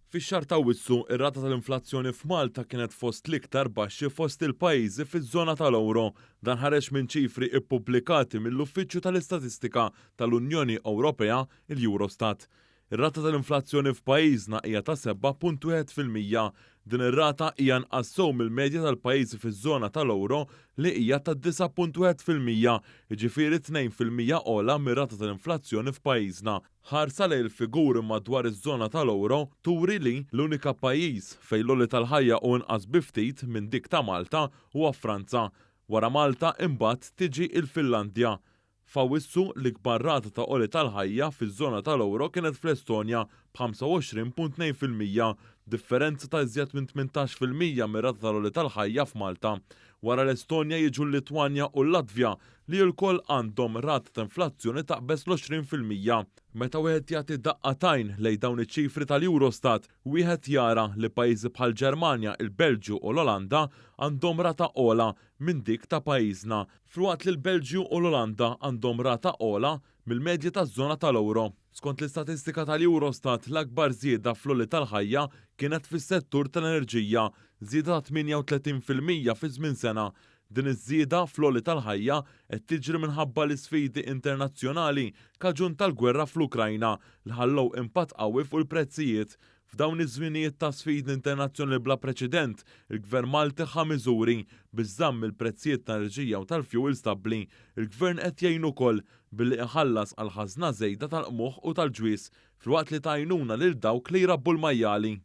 Fix-xahar ta' Awwissu, ir-rata tal-inflazzjoni f'Malta kienet fost l-iktar baxxi fost il-pajjiżi fiż-żona tal-Ewro. Dan ħareġ minn ċifri ippubblikati mill-Uffiċċju tal-Istatistika tal-Unjoni Ewropea, il-Eurostat. Ir-rata tal-inflazzjoni f'pajjiżna hija ta' 7.1%. Din ir-rata hija nqassew mill-medja tal-pajjiżi fiż-żona tal-Ewro li hija ta' 9.1%, jiġifieri 2% ogħla mir-rata tal-inflazzjoni f'pajjiżna. Ħarsa lejn il-figuri madwar iż-żona tal-Ewro turi li l-unika pajjiż fejn l-għoli tal-ħajja hu inqas bi ftit minn dik ta' Malta huwa Franza. Wara Malta imbagħad tiġi l-Finlandja. F'Awwissu l-ikbar rata ta' għoli tal-ħajja fiż-żona tal-Ewro kienet fl-Estonja b'25.2%, differenza ta' iżjed minn 18% mir-rata tal-għoli tal-ħajja f'Malta. Wara l-Estonja jiġu l-Litwanja u l-Latvja li l-koll għandhom rata ta' inflazzjoni taqbes l-20%. Meta wieħed jagħti daqqatajn lejn dawn iċ-ċifri tal-Eurostat, wieħed jara li pajjiżi bħal Ġermanja, il-Belġju u l-Olanda għandhom rata ogħla minn dik ta' pajjiżna, filwaqt li l-Belġju u l-Olanda għandhom rata ogħla mill-medja taż-żona tal-Ewro. Skont l-istatistika tal-Eurostat, l-akbar żieda fl-għoli tal-ħajja kienet fis-settur tal-enerġija, żieda ta' 38% fi żmien sena. Din iż-żieda fl-għoli tal-ħajja qed tiġri minħabba l-isfidi internazzjonali kaġun tal-gwerra fl-Ukrajna li ħallew impatt qawwi fuq il-prezzijiet. F'dawn iż-żminijiet ta' sfidi internazzjonali bla preċedent, il-Gvern Malti ħa miżuri biex żamm il-prezzijiet tal-enerġija u tal-fjuwil stabbli. Il-Gvern qed jgħin ukoll billi iħallas għal ħażna żejda tal-qmugħ u tal-ġwies filwaqt li ta' għajnuna lil dawk li jrabbu l-majjali.